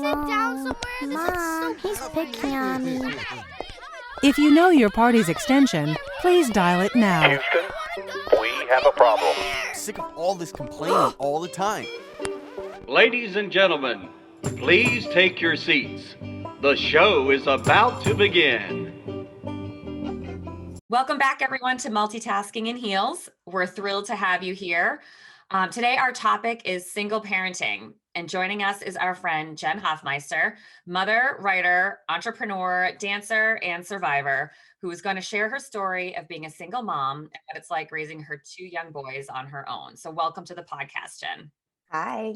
sit down somewhere? Mom, he's picking on me. If you know your party's extension, please dial it now. Houston, we have a problem. Sick of all this complaining all the time. Ladies and gentlemen, please take your seats. The show is about to begin. Welcome back, everyone, to Multitasking in Heels. We're thrilled to have you here. Today, our topic is single parenting. And joining us is our friend, Jen Hoffmeister, mother, writer, entrepreneur, dancer, and survivor, who is going to share her story of being a single mom and what it's like raising her two young boys on her own. So welcome to the podcast, Jen. Hi.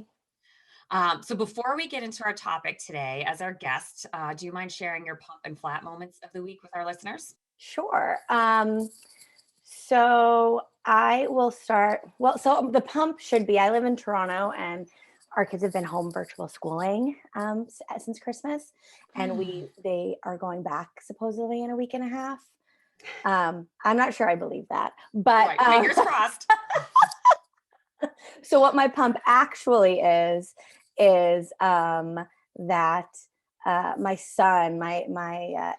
So before we get into our topic today, as our guest, do you mind sharing your pump and flat moments of the week with our listeners? Sure. So I will start. Well, so the pump should be, I live in Toronto and our kids have been home virtual schooling since Christmas, and they are going back supposedly in a week and a half. I'm not sure I believe that, but right. Fingers crossed. So what my pump actually is that my son, my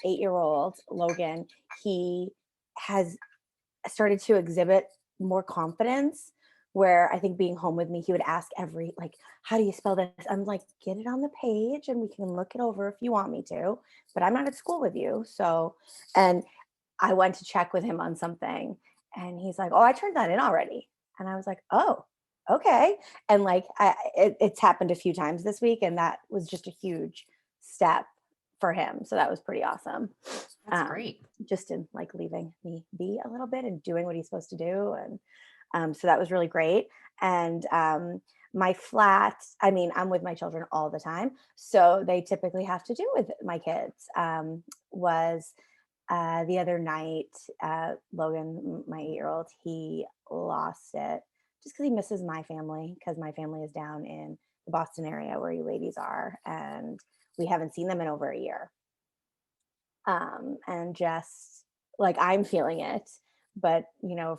8-year-old Logan, he has started to exhibit more confidence, where I think being home with me, he would ask how do you spell this? I'm like, get it on the page and we can look it over if you want me to, but I'm not at school with you. So, and I went to check with him on something and he's like, oh, I turned that in already. And I was like, oh, okay. And it's happened a few times this week, and that was just a huge step for him. So that was pretty awesome. That's great. Just in leaving me be a little bit and doing what he's supposed to do. And so that was really great. And my flat, I'm with my children all the time, so they typically have to do with my kids. Was the other night, Logan, my 8-year-old, he lost it just because he misses my family, because my family is down in the Boston area where you ladies are, and we haven't seen them in over a year. And just I'm feeling it, but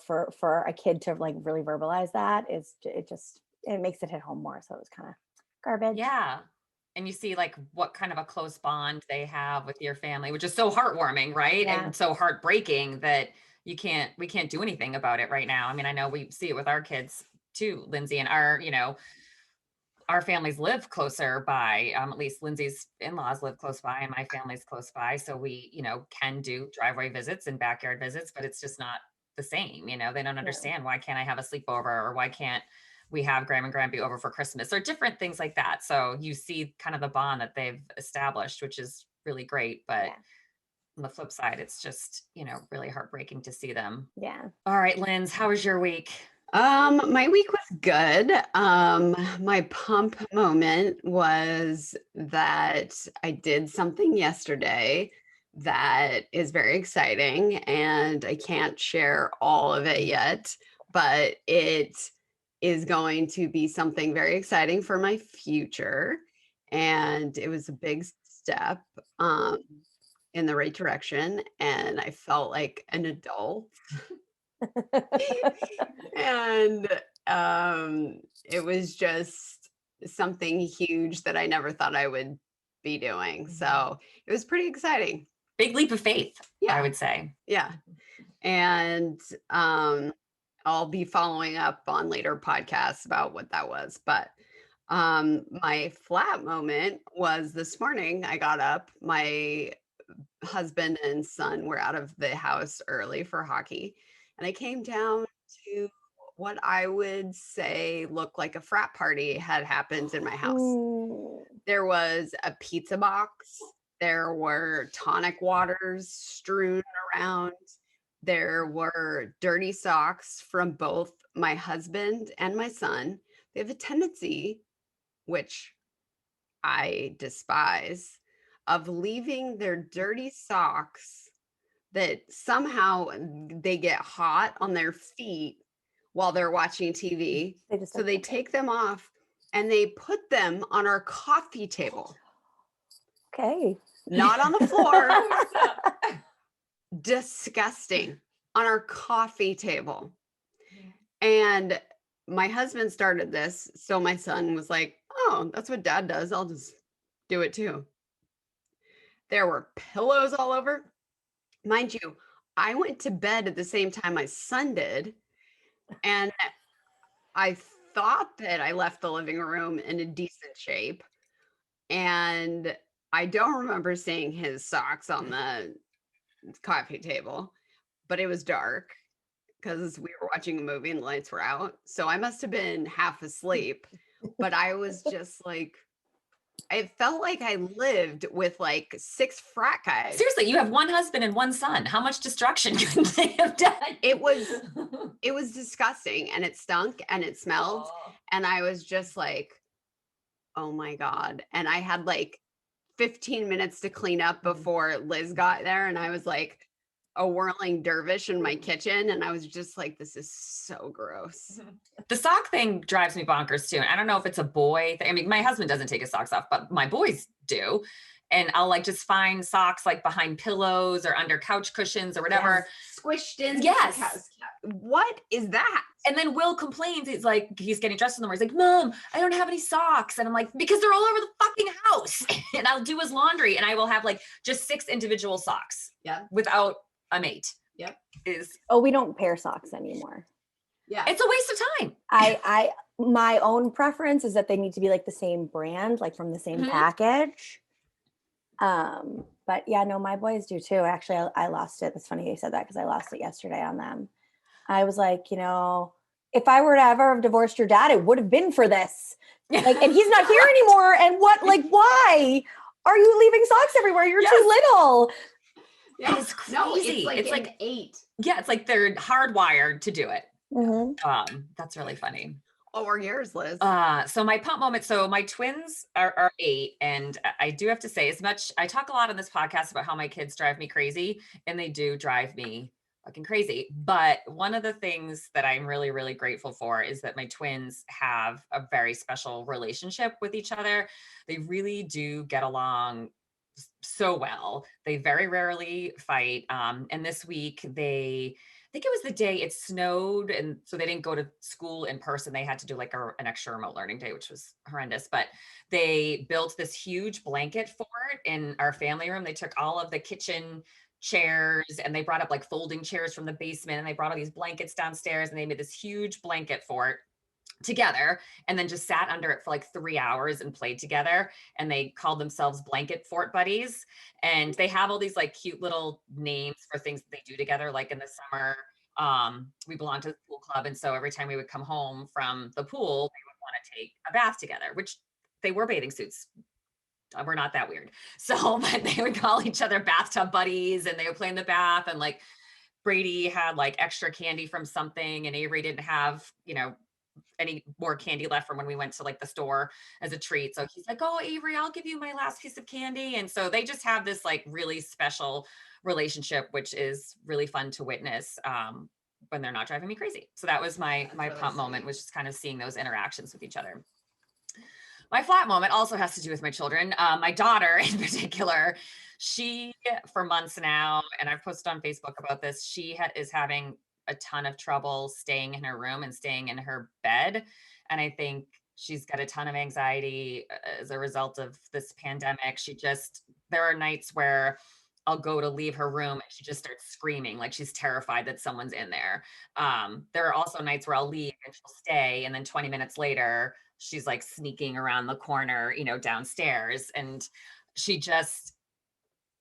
for a kid to really verbalize that it makes it hit home more. So it was kind of garbage. Yeah. And you see what kind of a close bond they have with your family, which is so heartwarming, right? Yeah. And so heartbreaking that we can't do anything about it right now. I mean, I know we see it with our kids too, Lindsey, and our families live closer by, at least Lindsay's in-laws live close by and my family's close by. So we, can do driveway visits and backyard visits, but it's just not the same. They don't understand, why can't I have a sleepover, or why can't we have Grandma and Grandpa over for Christmas, or different things like that. So you see kind of the bond that they've established, which is really great. But on the flip side, it's just, really heartbreaking to see them. Yeah. All right, Linz, how was your week? My week was good. My pump moment was that I did something yesterday that is very exciting, and I can't share all of it yet, but it is going to be something very exciting for my future. And it was a big step in the right direction, and I felt like an adult. And it was just something huge that I never thought I would be doing. So it was pretty exciting. Big leap of faith, Yeah. I would say. Yeah. And I'll be following up on later podcasts about what that was. But my flat moment was this morning. I got up. My husband and son were out of the house early for hockey. And I came down to what I would say looked like a frat party had happened in my house. Ooh. There was a pizza box. There were tonic waters strewn around. There were dirty socks from both my husband and my son. They have a tendency, which I despise, of leaving their dirty socks that somehow they get hot on their feet while they're watching TV. So they take them off and they put them on our coffee table. Okay. Not on the floor. Disgusting. On our coffee table. And my husband started this. So my son was like, oh, that's what dad does. I'll just do it too. There were pillows all over. Mind you, I went to bed at the same time my son did. And I thought that I left the living room in a decent shape. And I don't remember seeing his socks on the coffee table, but it was dark because we were watching a movie and the lights were out. So I must have been half asleep, but I was just like, I felt like I lived with like 6 frat guys. Seriously, you have one husband and one son. How much destruction could they have done? It was disgusting, and it stunk and it smelled. And I was just like, oh my God. And I had like 15 minutes to clean up before Liz got there. And I was like a whirling dervish in my kitchen. And I was just like, this is so gross. The sock thing drives me bonkers too. And I don't know if it's a boy thing. I mean, my husband doesn't take his socks off, but my boys do. And I'll like just find socks like behind pillows or under couch cushions or whatever. Yes. Squished in. Yes. What is that? And then Will complains. He's like, he's getting dressed in the morning. He's like, Mom, I don't have any socks. And I'm like, because they're all over the fucking house. And I'll do his laundry and I will have like just 6 individual socks. Yeah. Without a mate. Yep. We don't pair socks anymore. Yeah. It's a waste of time. My own preference is that they need to be like the same brand, like from the same package. But yeah, no, my boys do too. Actually, I lost it. That's funny you said that because I lost it yesterday on them. I was like, if I were to ever have divorced your dad, it would have been for this. Like, and he's not here anymore. And why are you leaving socks everywhere? You're too little. Yeah, it's crazy. No, it's like 8. Yeah, it's like they're hardwired to do it. Mm-hmm. That's really funny. What were yours, Liz? So my pump moment. So my twins are 8, and I do have to say, as much I talk a lot on this podcast about how my kids drive me crazy, and they do drive me fucking crazy. But one of the things that I'm really, really grateful for is that my twins have a very special relationship with each other. They really do get along so well. They very rarely fight. And this week I think it was the day it snowed, and so they didn't go to school in person. They had to do like an extra remote learning day, which was horrendous. But they built this huge blanket fort in our family room. They took all of the kitchen chairs and they brought up like folding chairs from the basement, and they brought all these blankets downstairs, and they made this huge blanket fort together, and then just sat under it for like 3 hours and played together. And they called themselves Blanket Fort Buddies. And they have all these like cute little names for things that they do together. Like in the summer, we belong to the pool club. And so every time we would come home from the pool, they would want to take a bath together, which they wore bathing suits. We're not that weird. So, but they would call each other bathtub buddies, and they would play in the bath. And like Brady had like extra candy from something, and Avery didn't have, any more candy left from when we went to like the store as a treat. So he's like, oh, Avery, I'll give you my last piece of candy. And so they just have this like really special relationship, which is really fun to witness when they're not driving me crazy. So that was my really pump sweet. moment, was just kind of seeing those interactions with each other. My flat moment also has to do with my children. My daughter in particular, she, for months now, and I've posted on Facebook about this, she is having a ton of trouble staying in her room and staying in her bed. And I think she's got a ton of anxiety as a result of this pandemic. There are nights where I'll go to leave her room and she just starts screaming like she's terrified that someone's in there. There are also nights where I'll leave and she'll stay, and then 20 minutes later, she's like sneaking around the corner, downstairs. And she just,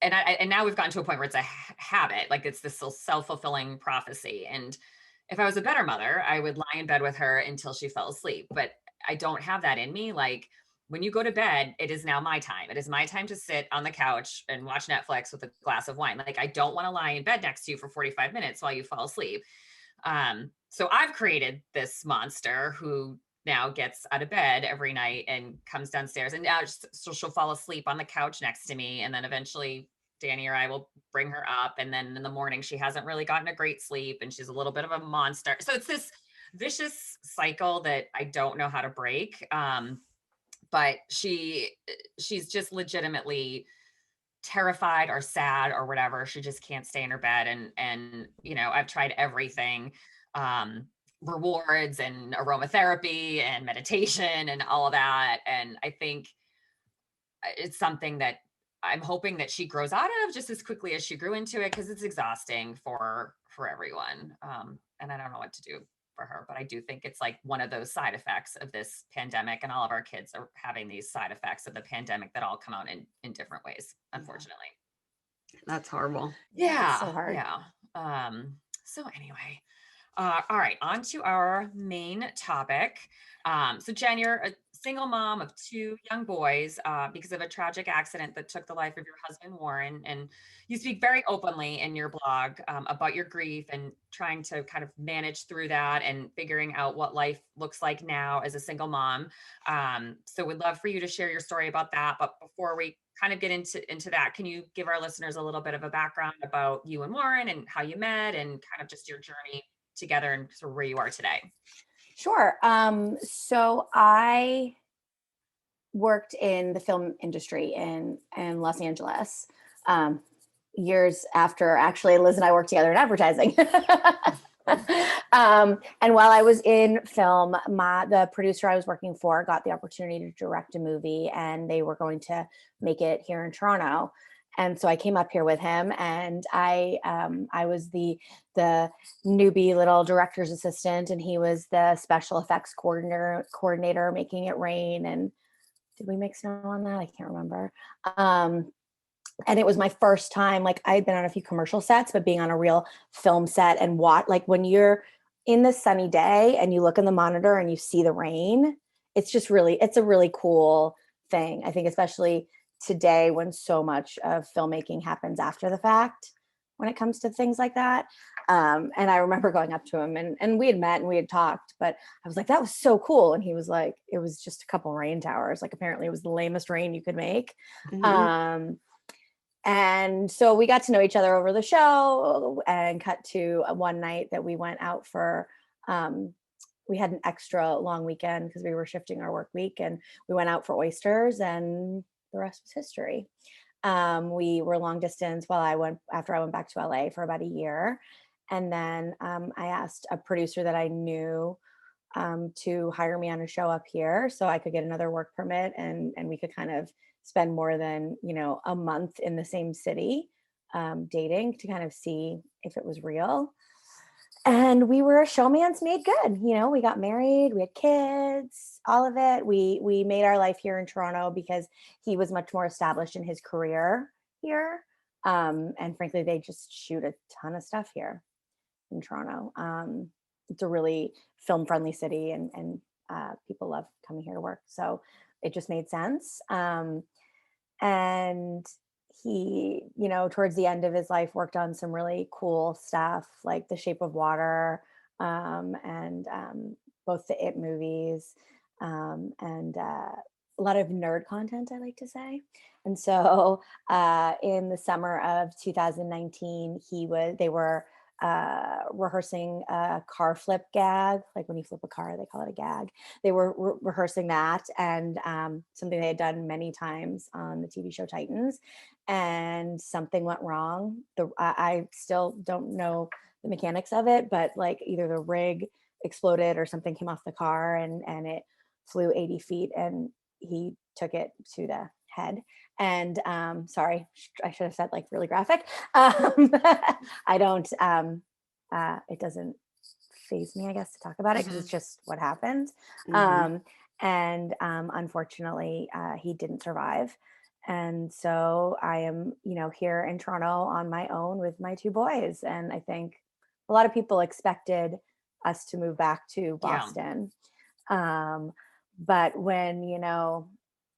and now we've gotten to a point where it's a habit, like it's this self-fulfilling prophecy. And if I was a better mother, I would lie in bed with her until she fell asleep. But I don't have that in me. Like, when you go to bed, it is now my time. It is my time to sit on the couch and watch Netflix with a glass of wine. Like, I don't want to lie in bed next to you for 45 minutes while you fall asleep. So I've created this monster who now gets out of bed every night and comes downstairs, and now so she'll fall asleep on the couch next to me. And then eventually Danny or I will bring her up. And then in the morning, she hasn't really gotten a great sleep and she's a little bit of a monster. So it's this vicious cycle that I don't know how to break. But she's just legitimately terrified or sad or whatever. She just can't stay in her bed. And I've tried everything, rewards and aromatherapy and meditation and all of that. And I think it's something that I'm hoping that she grows out of just as quickly as she grew into it, because it's exhausting for everyone. And I don't know what to do for her, but I do think it's like one of those side effects of this pandemic, and all of our kids are having these side effects of the pandemic that all come out in different ways, unfortunately. That's horrible. Yeah. so hard. Yeah. So anyway, all right, on to our main topic. So Jen, you're a single mom of two young boys because of a tragic accident that took the life of your husband, Warren. And you speak very openly in your blog about your grief and trying to kind of manage through that and figuring out what life looks like now as a single mom. So we'd love for you to share your story about that. But before we kind of get into that, can you give our listeners a little bit of a background about you and Warren and how you met and kind of just your journey together and sort of where you are today? Sure. So I worked in the film industry in Los Angeles years after actually Liz and I worked together in advertising. And while I was in film, the producer I was working for got the opportunity to direct a movie, and they were going to make it here in Toronto. And so I came up here with him, and I was the newbie little director's assistant, and he was the special effects coordinator making it rain. And did we make snow on that? I can't remember. And it was my first time, like I had been on a few commercial sets, but being on a real film set and like when you're in the sunny day and you look in the monitor and you see the rain, it's a really cool thing. I think especially today when so much of filmmaking happens after the fact, when it comes to things like that. And I remember going up to him and we had met and we had talked, but I was like, that was so cool. And he was like, it was just a couple rain towers. Like apparently it was the lamest rain you could make. Mhm. And so we got to know each other over the show, and cut to one night that we went out for, we had an extra long weekend because we were shifting our work week, and we went out for oysters, and the rest was history. We were long distance after I went back to LA for about a year. And then I asked a producer that I knew to hire me on a show up here so I could get another work permit, and we could kind of spend more than a month in the same city dating to kind of see if it was real. And we were showmans made good. We got married, we had kids, all of it. We made our life here in Toronto because he was much more established in his career here. And frankly, they just shoot a ton of stuff here in Toronto. It's a really film friendly city, and people love coming here to work. So it just made sense. And he, towards the end of his life, worked on some really cool stuff like The Shape of Water, and both the It movies, and a lot of nerd content, I like to say. And so in the summer of 2019, they were rehearsing a car flip gag. Like when you flip a car, they call it a gag. They were rehearsing that, and something they had done many times on the TV show Titans. And something went wrong. I still don't know the mechanics of it, but like either the rig exploded or something came off the car, and it flew 80 feet, and he took it to the head. And sorry, I should have said like really graphic. I don't, it doesn't faze me, I guess, to talk about it because it's just what happened. And unfortunately, he didn't survive. And so I am, here in Toronto on my own with my two boys. And I think a lot of people expected us to move back to Boston. But when,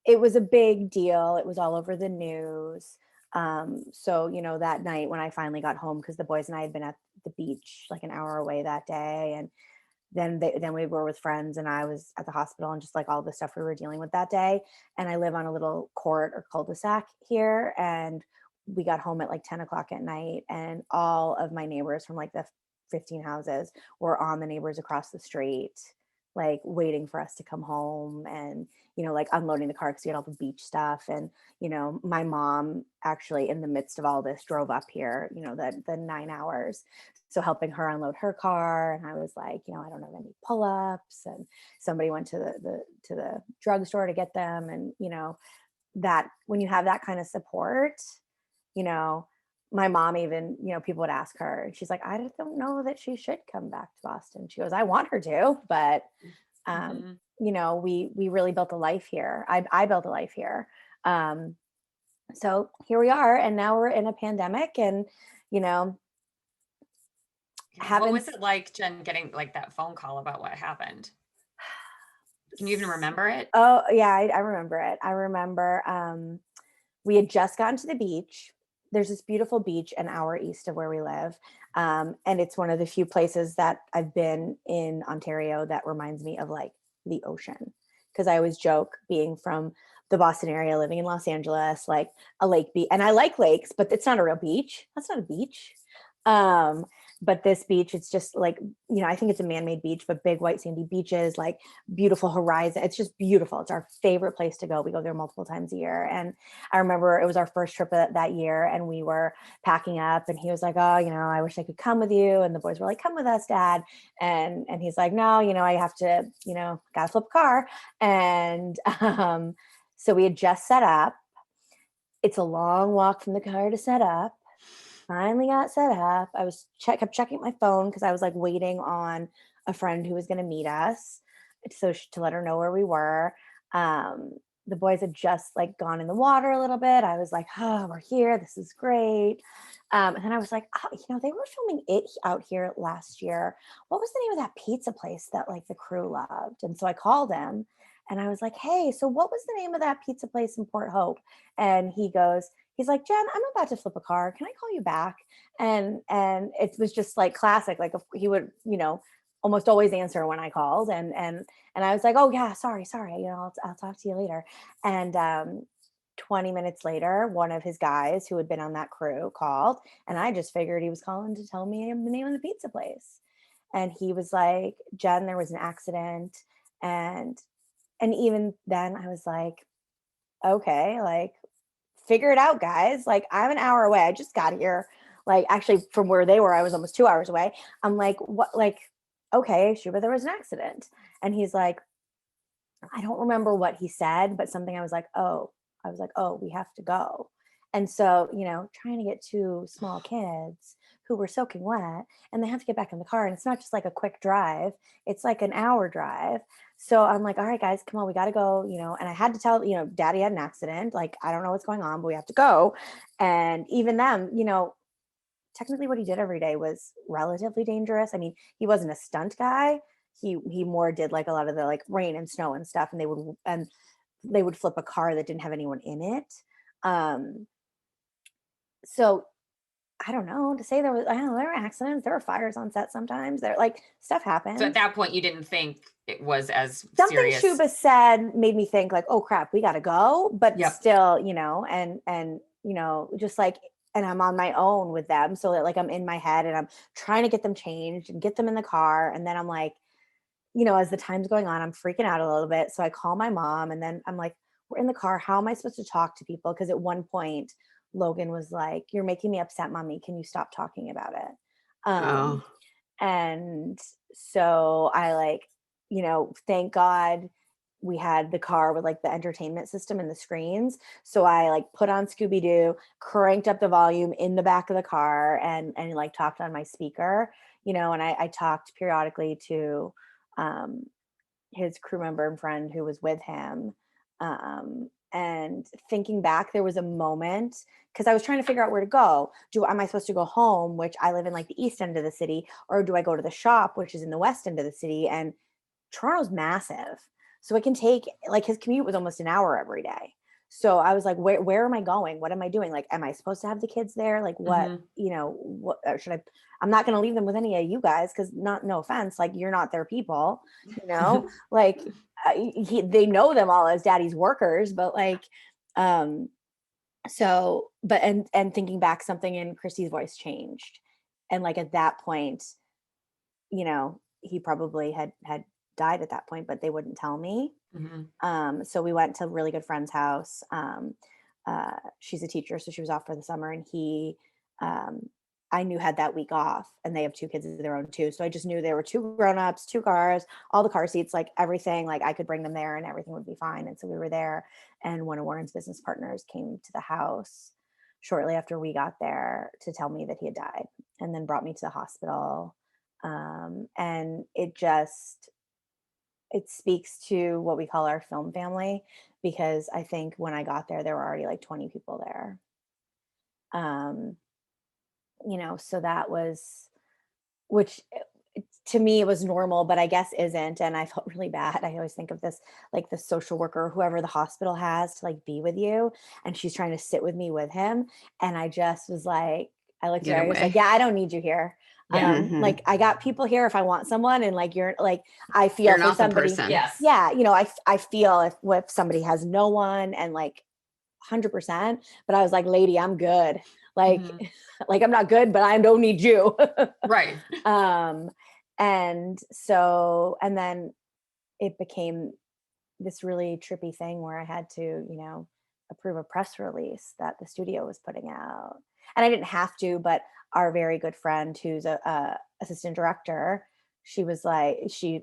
it was a big deal. It was all over the news. So, that night when I finally got home, because the boys and I had been at the beach like an hour away that day. And then we were with friends, and I was at the hospital, and just like all the stuff we were dealing with that day. And I live on a little court or cul-de-sac here. And we got home at like 10 o'clock at night, and all of my neighbors from like the 15 houses were on the neighbors across the street, like waiting for us to come home, and like unloading the car because we had all the beach stuff. And my mom actually in the midst of all this drove up here, the 9 hours, so helping her unload her car. And I was like, I don't have any pull-ups, and somebody went to the drugstore to get them. And that when you have that kind of support, you know, my mom even, you know, people would ask her, she's like, I just don't know that she should come back to Boston. She goes, I want her to, but you know, we really built a life here. I built a life here. So here we are, and now we're in a pandemic, and you know, What was it like, Jen, getting like that phone call about what happened? Can you even remember it? Oh yeah, I remember it. I remember we had just gotten to the beach. There's this beautiful beach an hour east of where we live. And it's one of the few places that I've been in Ontario that reminds me of like the ocean. Because I always joke, being from the Boston area, living in Los Angeles, like a lake beach. And I like lakes, but it's not a real beach. That's not a beach. But this beach, it's just like, you know, I think it's a man-made beach, but big white sandy beaches, like beautiful horizon. It's just beautiful. It's our favorite place to go. We go there multiple times a year. And I remember it was our first trip that year, and we were packing up, and he was like, oh, you know, I wish I could come with you. And the boys were like, come with us, Dad. And he's like, no, you know, I have to, you know, gotta flip a car. And so we had just set up. It's a long walk from the car to set up. Finally got set up. I was kept checking my phone because I was like waiting on a friend who was going to meet us, to let her know where we were. The boys had just like gone in the water a little bit. I was like, oh, we're here. This is great. And then I was like, oh, you know, they were filming it out here last year. What was the name of that pizza place that like the crew loved? And so I called him and I was like, hey, so what was the name of that pizza place in Port Hope? And he's like, Jen, I'm about to flip a car. Can I call you back? And it was just like classic. Like he would, you know, almost always answer when I called. And I was like, oh yeah, sorry. You know, I'll talk to you later. And 20 minutes later, one of his guys who had been on that crew called, and I just figured he was calling to tell me the name of the pizza place. And he was like, Jen, there was an accident. And even then I was like, okay, like, figure it out, guys. Like, I'm an hour away. I just got here. Like, actually, from where they were, I was almost 2 hours away. I'm like, what? Like, okay, sure, but there was an accident. And he's like, I don't remember what he said, but something I was like, oh, we have to go. And so, you know, trying to get two small kids who were soaking wet, and they have to get back in the car. And it's not just like a quick drive, it's like an hour drive. So I'm like, all right, guys, come on, we got to go, you know. And I had to tell, you know, Daddy had an accident. Like, I don't know what's going on, but we have to go. And even them, you know, technically what he did every day was relatively dangerous. I mean, he wasn't a stunt guy. He more did like a lot of the like rain and snow and stuff. And they would flip a car that didn't have anyone in it. So I don't know to say there were accidents, there were fires on set sometimes. There like stuff happens. So at that point, you didn't think it was as Something serious. Shuba said made me think like, oh crap, we got to go. But still, you know, and you know, just like, and I'm on my own with them, so that like I'm in my head and I'm trying to get them changed and get them in the car, and then I'm like, you know, as the time's going on, I'm freaking out a little bit. So I call my mom, and then I'm like, we're in the car. How am I supposed to talk to people? Because at one point, Logan was like, you're making me upset, Mommy. Can you stop talking about it? And so I like, you know, thank God we had the car with like the entertainment system and the screens. So I like put on Scooby-Doo, cranked up the volume in the back of the car, and like talked on my speaker, you know, and I talked periodically to his crew member and friend who was with him. And thinking back, there was a moment because I was trying to figure out where to go. Am I supposed to go home, which I live in like the east end of the city, or do I go to the shop, which is in the west end of the city? And Toronto's massive, so it can take, like, his commute was almost an hour every day. So I was like, where am I going? What am I doing? Like, am I supposed to have the kids there? Like, what, you know, what should I'm not going to leave them with any of you guys. Cause no offense, like, you're not their people, you know, like they know them all as Daddy's workers, but like, so, but, and thinking back, something in Christy's voice changed. And like, at that point, you know, he probably had died at that point, but they wouldn't tell me. So we went to a really good friend's house. She's a teacher, so she was off for the summer, and he I knew had that week off, and they have 2 kids of their own too. So I just knew there were 2 grown-ups, 2 cars, all the car seats, like everything, like I could bring them there and everything would be fine. And so we were there, and one of Warren's business partners came to the house shortly after we got there to tell me that he had died, and then brought me to the hospital. And it speaks to what we call our film family, because I think when I got there were already like 20 people there. So that was, which to me it was normal, but I guess isn't. And I felt really bad. I always think of this, like the social worker, whoever the hospital has to like be with you, and she's trying to sit with me with him. And I just was like, I looked at her, I was like, yeah, I don't need you here. Yeah. Like I got people here if I want someone, and like you're like, I feel You're for not the somebody. person. Yes. Yeah, I feel if somebody has no one, and like 100%. But I was like, lady, I'm good. Like, like I'm not good, but I don't need you. Right. And then it became this really trippy thing where I had to, approve a press release that the studio was putting out. And I didn't have to, but our very good friend who's a assistant director, she was like, she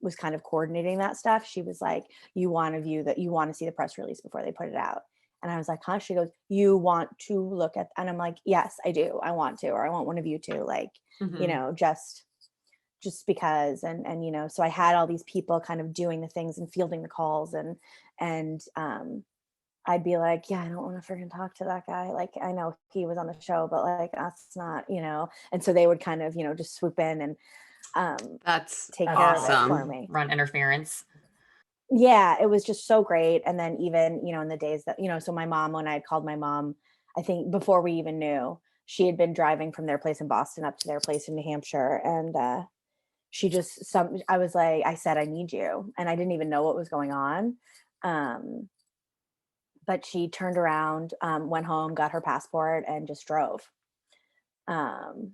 was kind of coordinating that stuff. She was like, you want to see the press release before they put it out. And I was like, huh? She goes, you want to look at, and I'm like, yes, I do. I want to, or I want one of you to, like, just because, and so I had all these people kind of doing the things and fielding the calls, and I'd be like, yeah, I don't want to freaking talk to that guy. Like, I know he was on the show, but like, that's not, and so they would kind of, just swoop in and That's take care awesome. of it for me. Run interference. Yeah, it was just so great. And then even, in the days that, so my mom, when I had called my mom, I think before we even knew, she had been driving from their place in Boston up to their place in New Hampshire. And I was like, I said, I need you. And I didn't even know what was going on. But she turned around, went home, got her passport, and just drove. And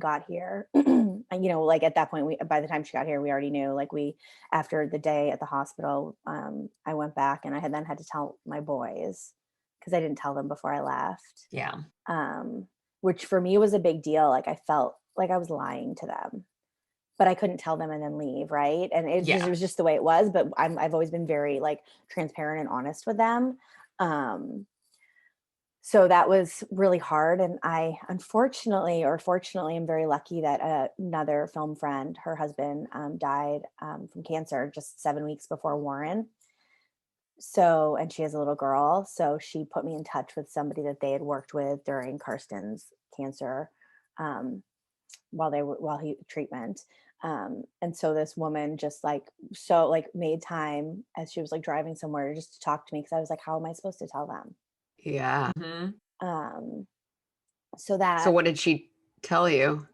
got here. And, like at that point, by the time she got here, we already knew, like after the day at the hospital, I went back and I had to tell my boys, because I didn't tell them before I left. Yeah. Which for me was a big deal. Like I felt like I was lying to them, but I couldn't tell them and then leave. Right. And it was just the way it was, but I've always been very like transparent and honest with them. So that was really hard. And I unfortunately, or fortunately, I'm very lucky that another film friend, her husband died from cancer just 7 weeks before Warren. So, and she has a little girl. So she put me in touch with somebody that they had worked with during Karsten's cancer while he treatment. And so this woman just made time as she was like driving somewhere just to talk to me. Cause I was like, how am I supposed to tell them? Yeah. So what did she tell you?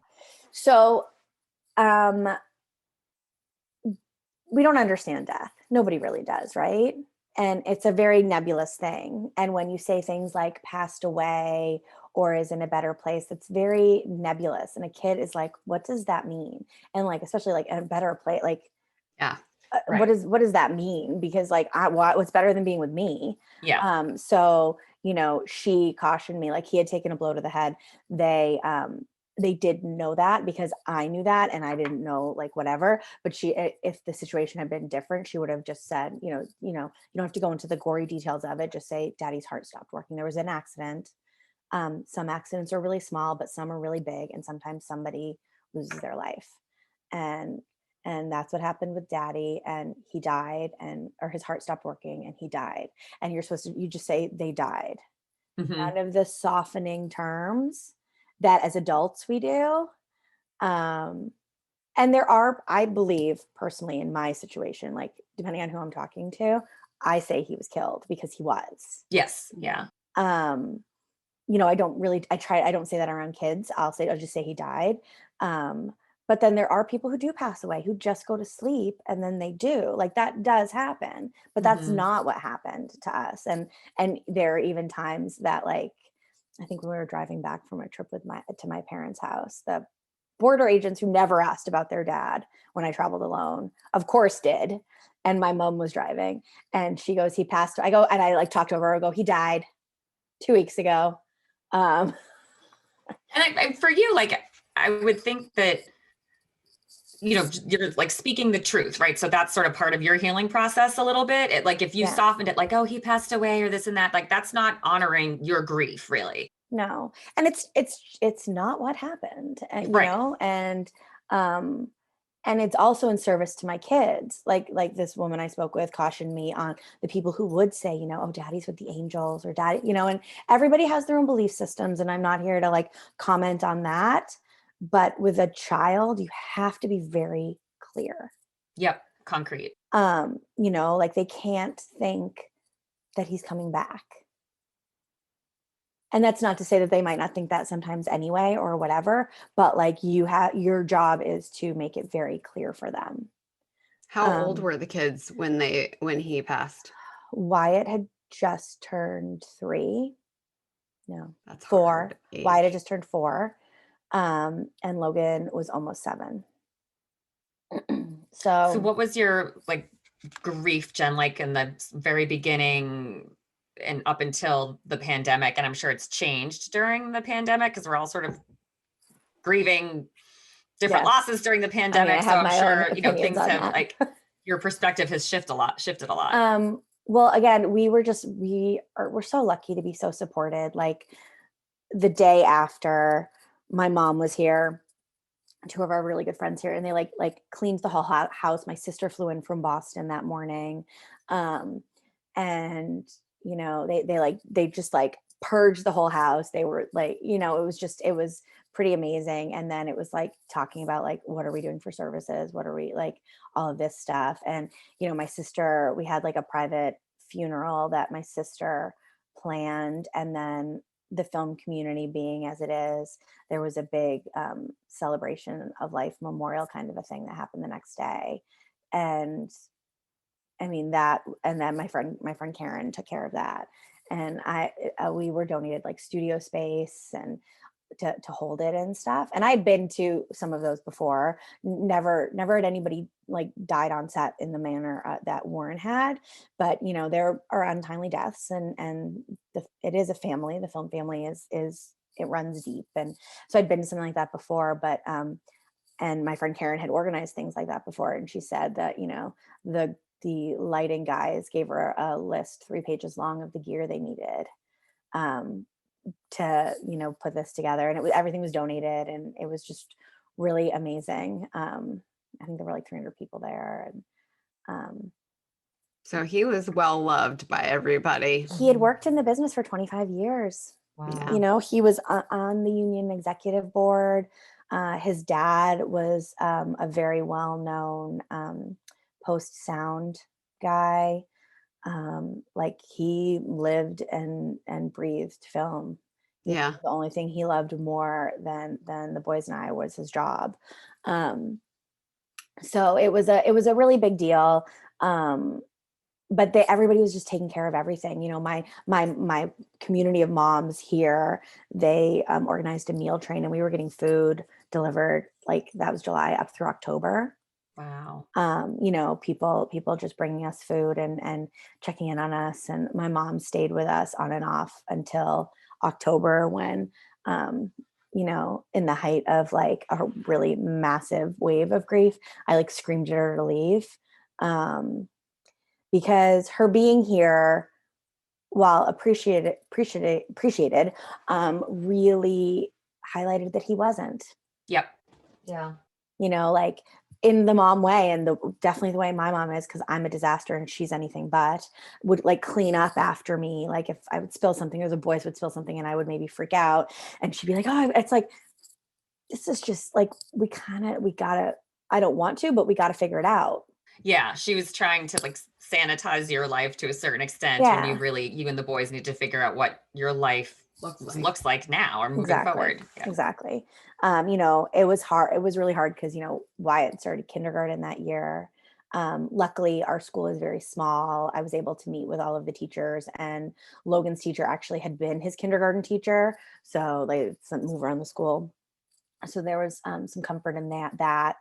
So, we don't understand death. Nobody really does. Right. And it's a very nebulous thing. And when you say things like passed away or is in a better place, it's very nebulous. And a kid is like, what does that mean? And like, especially like in a better place, like, yeah. Right. What does that mean? Because like, what's better than being with me? Yeah. So, she cautioned me, like he had taken a blow to the head. They didn't know that because I knew that and I didn't know, like whatever, but if the situation had been different, she would have just said, you don't have to go into the gory details of it. Just say daddy's heart stopped working. There was an accident. Some accidents are really small, but some are really big. And sometimes somebody loses their life. And that's what happened with daddy, and he died, or his heart stopped working and he died. And you just say they died. None of the softening terms that as adults we do. And there are, I believe personally in my situation, like depending on who I'm talking to, I say he was killed because he was. Yes. Yeah. I don't say that around kids. I'll just say he died. But then there are people who do pass away, who just go to sleep and then they do. Like that does happen, but that's not what happened to us. And there are even times that, like, I think when we were driving back from a trip to my parents' house, the border agents who never asked about their dad when I traveled alone, of course did. And my mom was driving and she goes, he passed. I go, and I like talked over her, I go, he died 2 weeks ago. And for you, like, I would think that, you're like speaking the truth, right? So that's sort of part of your healing process a little bit. Like if you Yeah. softened it, like, oh, he passed away or this and that, like that's not honoring your grief, really. No. And it's not what happened, Right. um, and it's also in service to my kids. Like this woman I spoke with cautioned me on the people who would say, oh, daddy's with the angels, or daddy, and everybody has their own belief systems. And I'm not here to like comment on that. But with a child, you have to be very clear. Yep. Concrete. Like they can't think that he's coming back. And that's not to say that they might not think that sometimes anyway, or whatever, but like your job is to make it very clear for them. How old were the kids when he passed? Wyatt had just turned 3. No, That's 4. hard age. Wyatt had just turned 4. And Logan was almost 7. So what was your like grief, Jen, like in the very beginning and up until the pandemic? And I'm sure it's changed during the pandemic because we're all sort of grieving different losses during the pandemic. So I'm sure, things have like your perspective has shifted a lot. Well, again, we're so lucky to be so supported. Like the day after my mom was here, 2 of our really good friends here, and they like cleaned the whole house. My sister flew in from Boston that morning. And they just like purged the whole house. They were like, it was pretty amazing. And then it was like talking about like, what are we doing for services? What are we like, all of this stuff. And, my sister, we had like a private funeral that my sister planned. And then the film community being as it is, there was a big celebration of life memorial kind of a thing that happened the next day. And I mean and then my friend Karen took care of that. And we were donated like studio space and to hold it and stuff. And I'd been to some of those before. Never had anybody like died on set in the manner that Warren had, but there are untimely deaths, and it is a family. The film family is it runs deep. And so I'd been to something like that before, but and my friend Karen had organized things like that before. And she said that, the lighting guys gave her a list 3 pages long of the gear they needed to put this together, and everything was donated, and it was just really amazing. I think there were like 300 people there, and so he was well loved by everybody. he had worked in the business for 25 years. Wow. He was on the union executive board. His dad was a very well-known post sound guy. Like he lived and breathed film. Yeah. The only thing he loved more than the boys and I was his job. So it was a really big deal. But everybody was just taking care of everything. My community of moms here, they organized a meal train, and we were getting food delivered. Like that was July up through October. Wow. People just bringing us food and checking in on us. And my mom stayed with us on and off until October, when, in the height of like a really massive wave of grief, I like screamed at her to leave. Because her being here, while appreciated, really highlighted that he wasn't. Yep. Yeah. Like in the mom way, and definitely the way my mom is, because I'm a disaster and she's anything but, would like clean up after me. Like if I would spill something, or the boys would spill something, and I would maybe freak out, and she'd be like, oh, it's like, this is just like, we gotta, I don't want to, but we gotta figure it out. Yeah, she was trying to like sanitize your life to a certain extent, Yeah. when you and the boys need to figure out what your life looks like now or moving forward. Yeah. Exactly. It was hard. It was really hard because, Wyatt started kindergarten that year. Luckily, our school is very small. I was able to meet with all of the teachers, and Logan's teacher actually had been his kindergarten teacher. So they move around the school. So there was some comfort in that.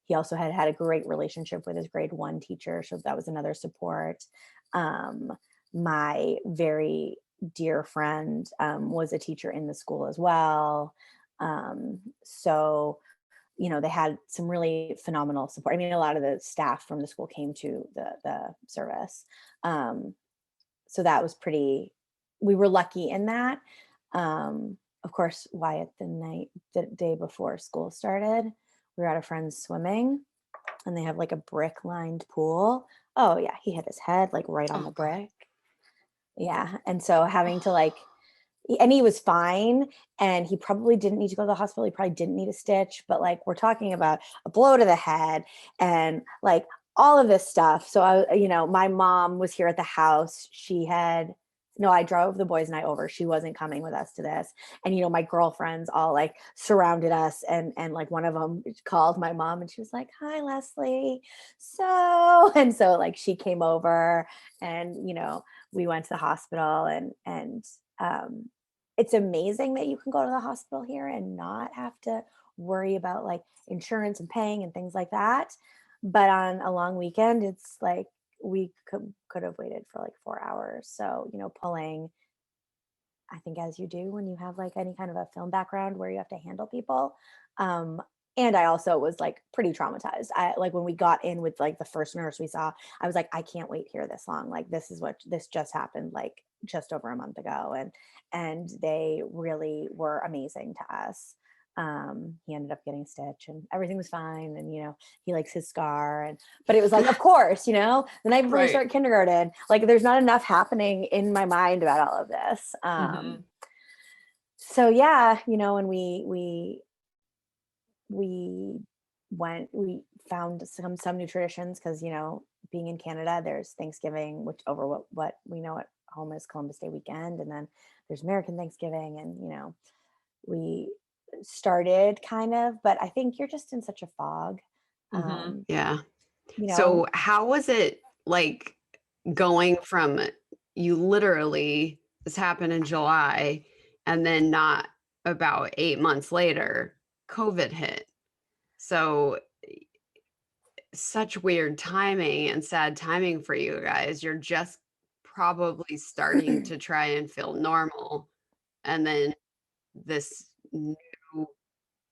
He also had a great relationship with his grade 1 teacher. So that was another support. My very dear friend was a teacher in the school as well. So, they had some really phenomenal support. I mean, a lot of the staff from the school came to the service. So that was we were lucky in that. Of course, Wyatt, the day before school started, we were at a friend's swimming, and they have like a brick lined pool. Oh yeah, he hit his head like right on the brick. Yeah. And so having to and he was fine, and he probably didn't need to go to the hospital. He probably didn't need a stitch, but like, we're talking about a blow to the head and like all of this stuff. So my mom was here at the house. I drove the boys and I over. She wasn't coming with us to this. And, my girlfriends all like surrounded us, and like one of them called my mom and she was like, "Hi, Leslie." And so like she came over, and, we went to the hospital, and it's amazing that you can go to the hospital here and not have to worry about like insurance and paying and things like that. But on a long weekend, it's like we could have waited for like 4 hours. So, pulling, I think, as you do when you have like any kind of a film background where you have to handle people. And I also was like pretty traumatized. I like when we got in with like the first nurse we saw, I was like, I can't wait here this long. Like, this just happened like just over a month ago. And they really were amazing to us. He ended up getting a stitch and everything was fine. And, he likes his scar. But it was like, of course, the night before we start kindergarten, like there's not enough happening in my mind about all of this. So yeah, and we found some new traditions because, being in Canada, there's Thanksgiving, which over what we know at home is Columbus Day weekend. And then there's American Thanksgiving, and, we started kind of, but I think you're just in such a fog. Yeah. So how was it like going from you literally, this happened in July, and then not about 8 months later, COVID hit. So such weird timing and sad timing for you guys. You're just probably starting to try and feel normal. And then this new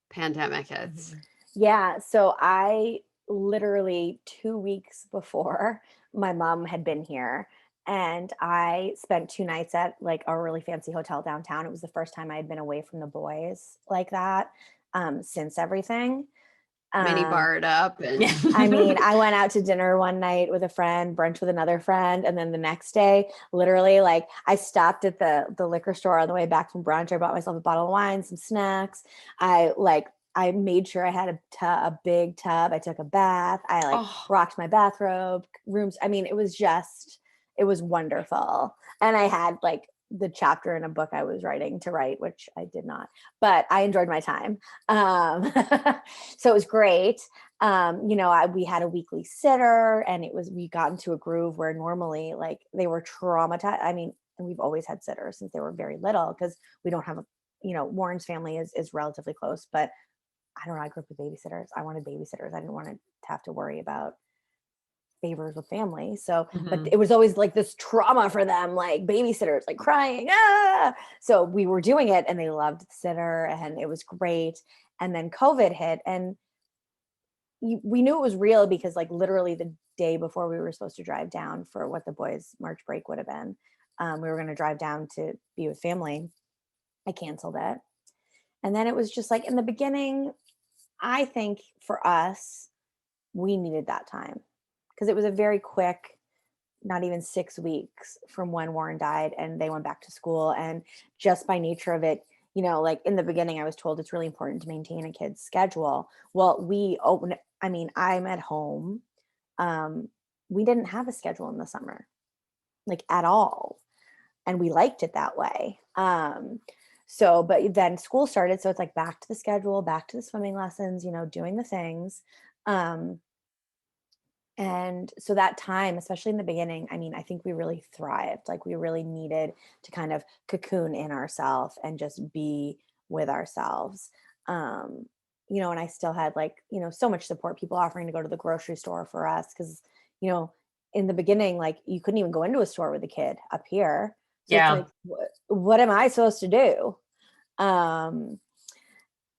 pandemic hits. Yeah. So I literally 2 weeks before my mom had been here, and I spent 2 nights at like a really fancy hotel downtown. It was the first time I had been away from the boys like that since everything. Mini barred up. And I mean, I went out to dinner one night with a friend, brunch with another friend. And then the next day, literally, like I stopped at the liquor store on the way back from brunch. I bought myself a bottle of wine, some snacks. I made sure I had a big tub. I took a bath. I rocked my bathrobe, rooms. I mean, it was wonderful. And I had like the chapter in a book I was writing to write, which I did not, but I enjoyed my time. So it was great. We had a weekly sitter, and we got into a groove where normally like they were traumatized. I mean, and we've always had sitters since they were very little, because we don't have Warren's family is relatively close, but I don't know. I grew up with babysitters. I wanted babysitters. I didn't want to have to worry about favors with family. So, but it was always like this trauma for them, like babysitters, like crying. So we were doing it, and they loved the sitter, and it was great. And then COVID hit, and we knew it was real because like literally the day before we were supposed to drive down for what the boys' March break would have been, we were going to drive down to be with family. I canceled it. And then it was just like in the beginning, I think for us, we needed that time because it was a very quick, not even 6 weeks from when Warren died and they went back to school. And just by nature of it, like in the beginning, I was told it's really important to maintain a kid's schedule. Well, I'm at home. We didn't have a schedule in the summer, like at all. And we liked it that way. So, but then school started. So it's like back to the schedule, back to the swimming lessons, doing the things. And so that time, especially in the beginning, I mean, I think we really thrived. Like we really needed to kind of cocoon in ourselves and just be with ourselves. And I still had so much support, people offering to go to the grocery store for us. Cause, in the beginning, like you couldn't even go into a store with a kid up here. So Yeah. it's like, what am I supposed to do?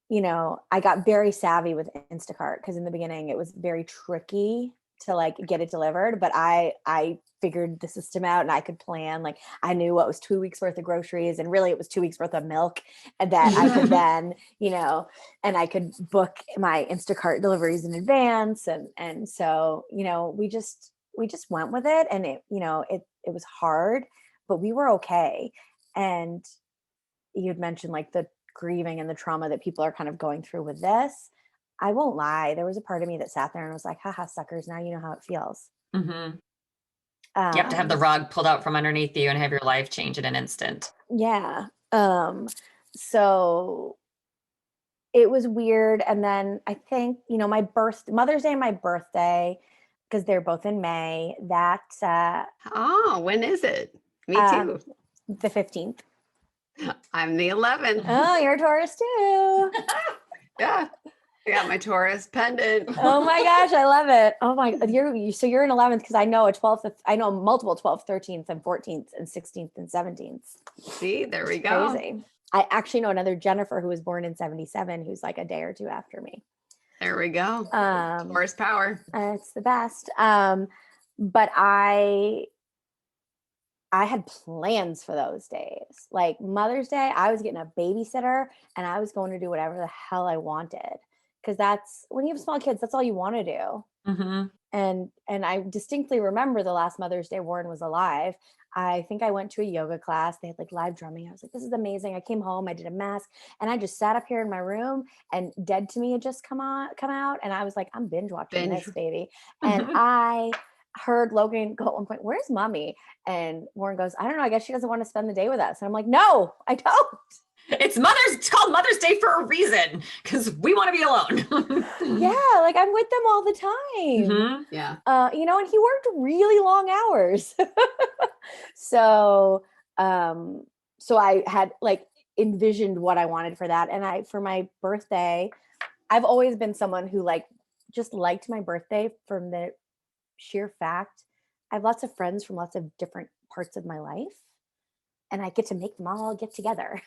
You know, I got very savvy with Instacart because in the beginning it was very tricky to like get it delivered, but I figured the system out and I could plan. Like I knew what was 2 weeks worth of groceries, and really it was 2 weeks worth of milk, and that I could then, you know, and I could book my Instacart deliveries in advance, and so, you know, we just went with it, and it, you know, it was hard, but we were okay. And you'd mentioned like the grieving and the trauma that people are kind of going through with this. I won't lie. There was a part of me that sat there and was like, haha, suckers. Now you know how it feels. Mm-hmm. You have to have the rug pulled out from underneath you and have your life change in an instant. Yeah. So it was weird. And then I think, you know, Mother's Day and my birthday, because they're both in May, that Oh, when is it? Me too. the 15th. I'm the 11th. Oh, you're a Taurus too. Yeah. I got my Taurus pendant. Oh my gosh, I love it. Oh my, so you're an 11th, because I know a 12th, I know multiple 12th, 13th, and 14th, and 16th, and 17th. See, there we go. Crazy. I actually know another Jennifer who was born in 77, who's like a day or two after me. There we go. Taurus power. It's the best. But I had plans for those days. Like Mother's Day, I was getting a babysitter and I was going to do whatever the hell I wanted. Because that's when you have small kids, that's all you want to do. Mm-hmm. And I distinctly remember the last Mother's Day Warren was alive. I think I went to a yoga class. They had like live drumming. I was like, this is amazing. I came home, I did a mask, and I just sat up here in my room, and Dead to Me had just come out. And I was like, I'm binge watching this, baby. And I heard Logan go at one point, where's mommy? And Warren goes, I don't know. I guess she doesn't want to spend the day with us. And I'm like, no, I don't. It's called Mother's Day for a reason, because we want to be alone. Yeah, like I'm with them all the time. Mm-hmm. Yeah. You know, and he worked really long hours. So I had like envisioned what I wanted for that. And for my birthday, I've always been someone who like just liked my birthday from the sheer fact I have lots of friends from lots of different parts of my life, and I get to make them all get together.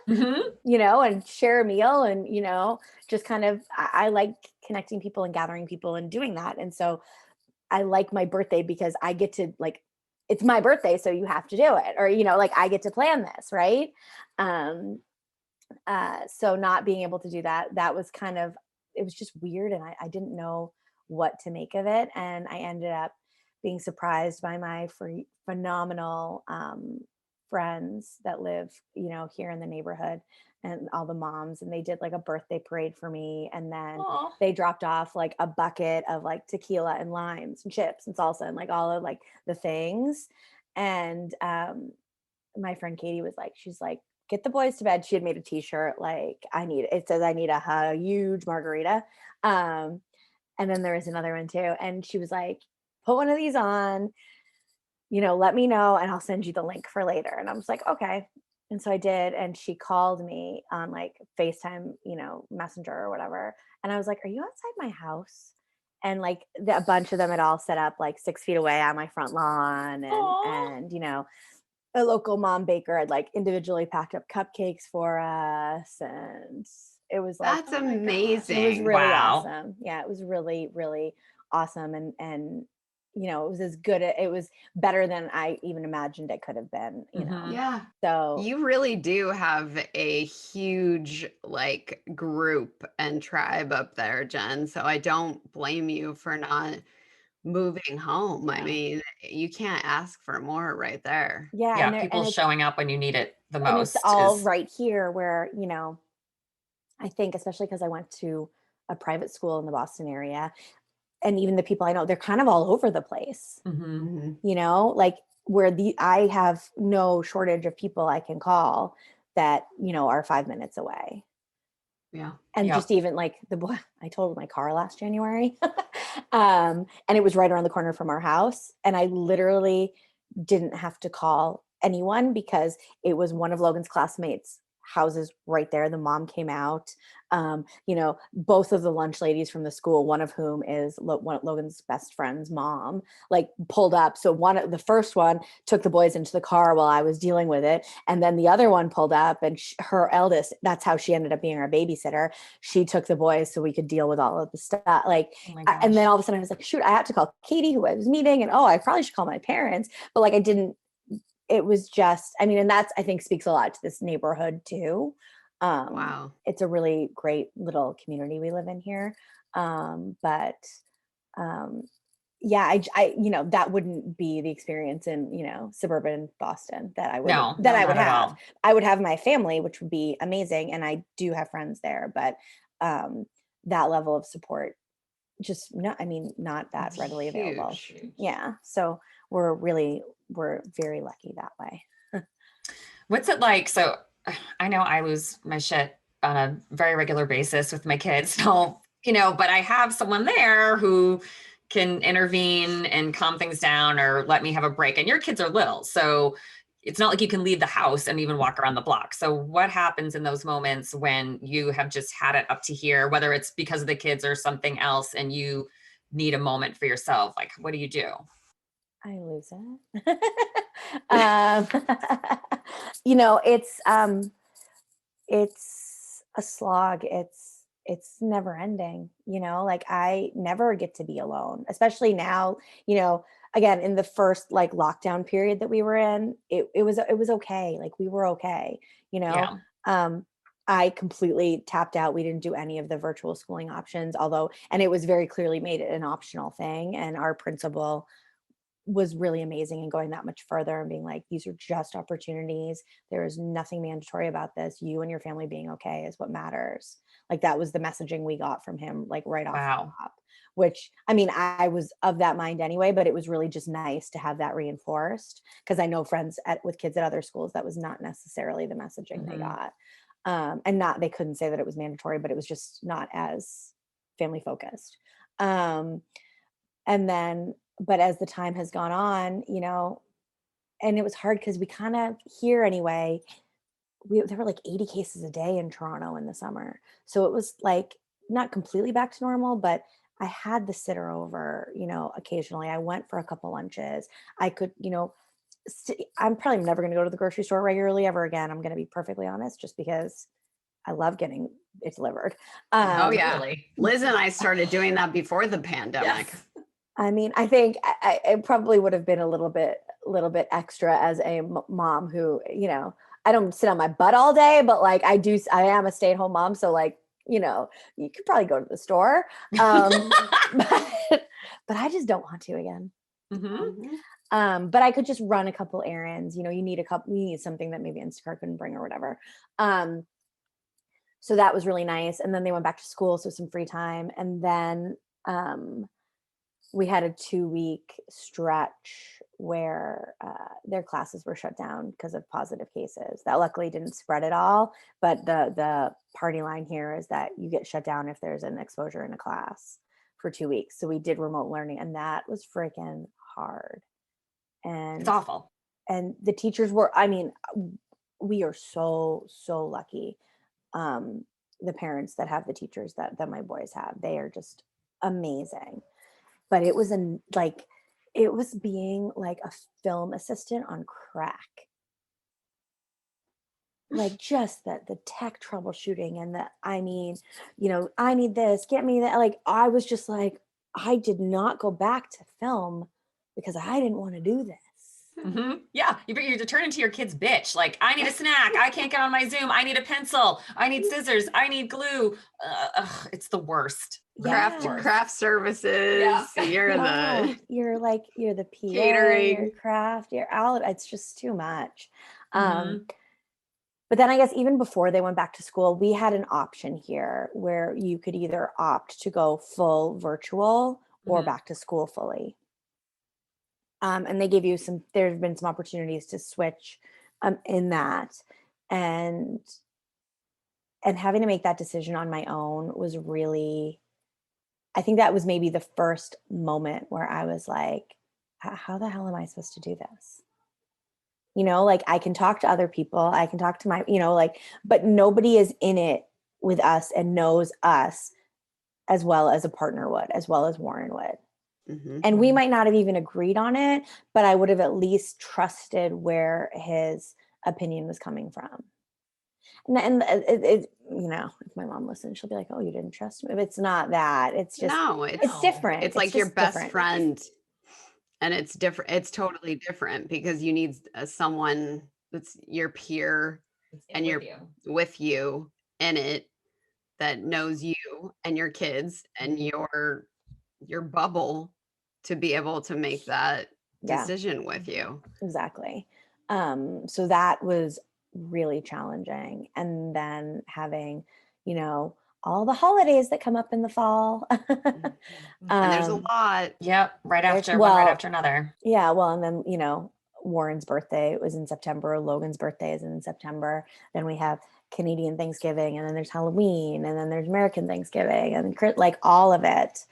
Mm-hmm. You know, and share a meal, and, you know, just kind of, I like connecting people and gathering people and doing that. And so I like my birthday because I get to, like, it's my birthday, so you have to do it, or, you know, like I get to plan this, right? So not being able to do that was kind of, it was just weird, and I didn't know what to make of it. And I ended up being surprised by my phenomenal friends that live, you know, here in the neighborhood, and all the moms, and they did like a birthday parade for me, and then they dropped off like a bucket of like tequila and limes and chips and salsa and like all of like the things. And my friend Katie was like, she's like, get the boys to bed. She had made a t-shirt like, it says I need a huge margarita, and then there was another one too, and she was like, put one of these on, you know, let me know and I'll send you the link for later. And I was like, okay. And so I did. And she called me on like FaceTime, you know, Messenger or whatever. And I was like, are you outside my house? And like a bunch of them had all set up like 6 feet away on my front lawn. And, you know, a local mom baker had like individually packed up cupcakes for us. And it was like, that's amazing. It was really Wow. awesome. Yeah, it was really, really awesome. And you know, it was it was better than I even imagined it could have been, you know? Yeah. So you really do have a huge like group and tribe up there, Jen. So I don't blame you for not moving home. I mean, you can't ask for more right there. yeah. Yeah, people showing up when you need it the and most. it's all right here where, you know, I think, especially because I went to a private school in the Boston area, and even the people I know, they're kind of all over the place, Mm-hmm. you know, like where I have no shortage of people I can call that, you know, are 5 minutes away. Yeah. And just even like I totaled my car last January, and it was right around the corner from our house. And I literally didn't have to call anyone because it was one of Logan's classmates' houses right there. The mom came out. You know, both of the lunch ladies from the school, one of whom is Logan's best friend's mom, like pulled up. So the first one took the boys into the car while I was dealing with it. And then the other one pulled up, and her eldest, that's how she ended up being our babysitter. She took the boys so we could deal with all of the stuff. Like, Oh my and then gosh. all of a sudden I was like, shoot, I had to call Katie, who I was meeting, and I probably should call my parents. But like, I didn't, it was just, I mean, and that's, I think, speaks a lot to this neighborhood too. Wow. It's a really great little community we live in here. But yeah, you know, that wouldn't be the experience in, you know, suburban Boston that I would, No, that I would not at have. all. I would have my family, which would be amazing. And I do have friends there, but that level of support, just not, I mean, not that It's readily available. huge. Yeah. So we're very lucky that way. What's it like? So I know I lose my shit on a very regular basis with my kids. So, you know, but I have someone there who can intervene and calm things down or let me have a break. And your kids are little. So it's not like you can leave the house and even walk around the block. So what happens in those moments when you have just had it up to here, whether it's because of the kids or something else, and you need a moment for yourself? Like, what do you do? I lose it. um, you know, it's a slog. It's never ending, you know, like I never get to be alone, especially now, you know, again, in the first like lockdown period that we were in, it was okay. Like we were okay, you know. Yeah. I completely tapped out. We didn't do any of the virtual schooling options, although, and it was very clearly made it an optional thing. And our principal was really amazing and going that much further and being like, these are just opportunities. There is nothing mandatory about this. You and your family being okay is what matters. Like that was the messaging we got from him, like right off the Wow. top, which I mean, I was of that mind anyway, but it was really just nice to have that reinforced because I know friends with kids at other schools, that was not necessarily the messaging they Mhm. got. And not, they couldn't say that it was mandatory, but it was just not as family focused. Um, and then, but as the time has gone on, you know, and it was hard because we kind of here anyway, there were like 80 cases a day in Toronto in the summer. So it was like not completely back to normal, but I had the sitter over, you know, occasionally. I went for a couple lunches. I could, you know, I'm probably never going to go to the grocery store regularly ever again. I'm going to be perfectly honest, just because I love getting it delivered. Oh yeah. Totally. Liz and I started doing that before the pandemic. Yes. I mean, I think I probably would have been a little bit extra as a mom who, you know, I don't sit on my butt all day, but like I am a stay-at-home mom. So like, you know, you could probably go to the store. But I just don't want to again. Mhm. But I could just run a couple errands, you know, you need something that maybe Instacart couldn't bring or whatever. So that was really nice. And then they went back to school. So some free time. And then, we had a 2-week stretch where their classes were shut down because of positive cases. That luckily didn't spread at all. But the party line here is that you get shut down if there's an exposure in a class for 2 weeks. So we did remote learning, and that was freaking hard. It's And awful. the teachers were, I mean, we are so lucky. The parents that have the teachers that my boys have, they are just amazing. But it was it was being like a film assistant on crack. Like just the tech troubleshooting and I mean, you know, I need this, get me that. Like I was just like, I did not go back to film because I didn't want to do this. Yeah, you turn into your kid's bitch. Like, I need a snack. I can't get on my Zoom. I need a pencil. I need scissors. I need glue. It's the worst. Yeah. Craft services. Yeah. You're the You're the PA, catering. your craft, you're out. It's just too much. Mhm. But then I guess even before they went back to school, we had an option here where you could either opt to go full virtual or Mhm. back to school fully. And they gave you there's been some opportunities to switch in that. And having to make that decision on my own was really, I think that was maybe the first moment where I was like, how the hell am I supposed to do this? You know, like I can talk to other people, I can talk to my, you know, like, but nobody is in it with us and knows us as well as a partner would, as well as Warren would. And we might not have even agreed on it, but I would have at least trusted where his opinion was coming from. And you know, if my mom listens, she'll be like, "Oh, you didn't trust me." But it's not that. It's just No, it's different. It's like your just best different. friend, and it's different. It's totally different because you need someone that's your peer and you're with you in it, that knows you and your kids and your bubble, to be able to make that decision with you. Exactly. So that was really challenging. And then having, you know, all the holidays that come up in the fall. And there's a lot. Yep. Right after one right after another. Yeah. Well, and then, you know, Warren's birthday was in September. Logan's birthday is in September. Then we have Canadian Thanksgiving, and then there's Halloween, and then there's American Thanksgiving, and like all of it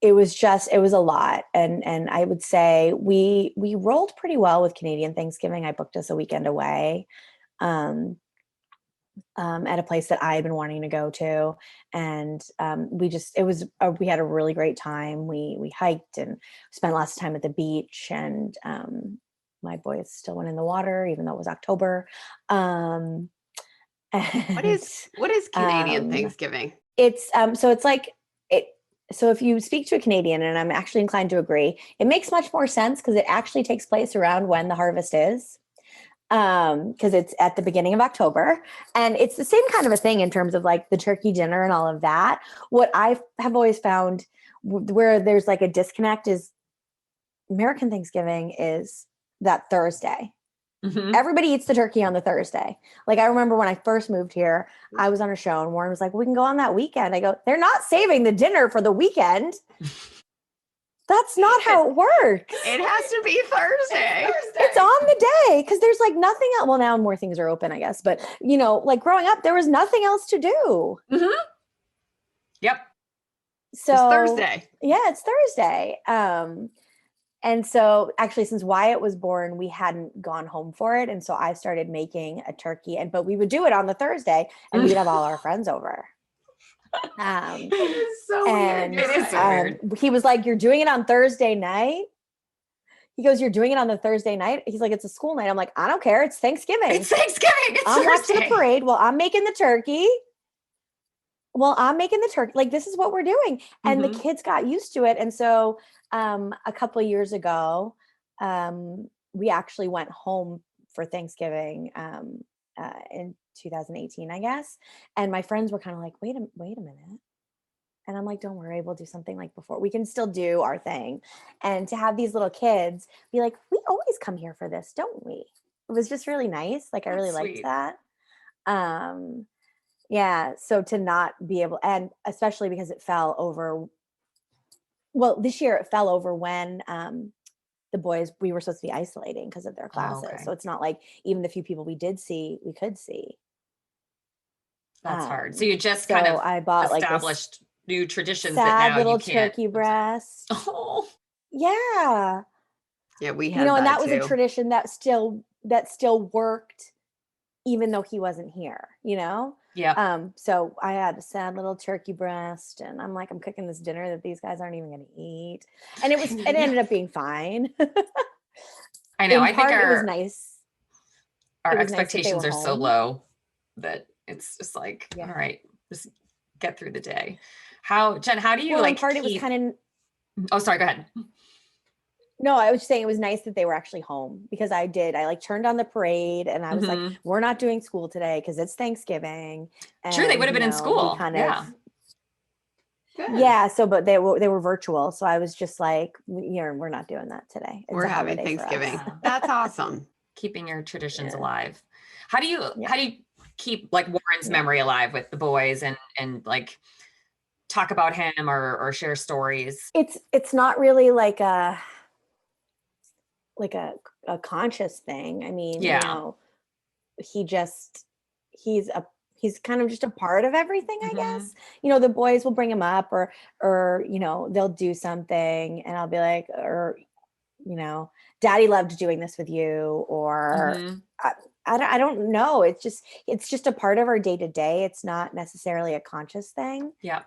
it was a lot. And I would say we rolled pretty well with Canadian Thanksgiving. I booked us a weekend away at a place that I had been wanting to go to. And we had a really great time. We hiked and spent lots of time at the beach, and my boys still went in the water, even though it was October. What is Canadian Thanksgiving? It's so if you speak to a Canadian, and I'm actually inclined to agree, it makes much more sense because it actually takes place around when the harvest is, because it's at the beginning of October, and it's the same kind of a thing in terms of like the turkey dinner and all of that. What I have always found where there's like a disconnect is American Thanksgiving is that Thursday. Everybody eats the turkey on the Thursday. Like I remember when I first moved here, I was on a show and Warren was like, "We can go on that weekend." I go, "They're not saving the dinner for the weekend. That's not how it works. It has to be Thursday. It's on the day because there's like nothing else." Well, now more things are open, I guess. But you know, like growing up, there was nothing else to do. Yep. So it's Thursday. Yeah, it's Thursday. And so actually, since Wyatt was born, we hadn't gone home for it. And so I started making a turkey, but we would do it on the Thursday and we'd have all our friends over. It is so weird. It is so weird. He was like, "You're doing it on Thursday night?" He goes, "You're doing it on the Thursday night?" He's like, "It's a school night." I'm like, "I don't care. It's Thanksgiving. It's Thanksgiving. It's I'm Thursday. watching the parade while I'm making the turkey. Like, this is what we're doing." And the kids got used to it. And so a couple of years ago, we actually went home for Thanksgiving in 2018, I guess. And my friends were kind of like, wait a minute. And I'm like, "Don't worry, we'll do something like before. We can still do our thing." And to have these little kids be like, "We always come here for this, don't we?" It was just really nice. Like, I really liked that. Yeah. So to not be able, and especially because it fell over, well, this year it fell over when the boys, we were supposed to be isolating because of their classes. okay. So it's not like even the few people we did see, we could see. That's hard. So you just kind of I bought established new traditions sad that now little you can't. turkey breast. Oh, Yeah. Yeah, we had You know, and that too. was a tradition that still worked even though he wasn't here, you know? yeah. So I had a sad little turkey breast, and I'm like, I'm cooking this dinner that these guys aren't even going to eat. And it ended up being fine. I know. In I think part, it was nice. our It was nice that they expectations were are so home. low that it's just like, Yeah. all right, just get through the day. Jen, how do you Well, in like part, it was keep? kind of, Oh, sorry. Go ahead. no, I was saying it was nice that they were actually home because I like turned on the parade and I was like, we're not doing school today because it's Thanksgiving. And, True, they would have been in school. Yeah. Yeah. So, but they were virtual. So I was just like, we're not doing that today. It's We're a having holiday for us." Thanksgiving. That's awesome. Keeping your traditions Yeah. alive. How do you keep like Warren's memory alive with the boys and like talk about him or share stories? It's not really like a conscious thing. I mean, you know, he's kind of just a part of everything, I guess. You know, the boys will bring him up or you know, they'll do something and I'll be like, or Daddy loved doing this with you, or Mhm. I don't know. It's just a part of our day to day. It's not necessarily a conscious thing. Yeah.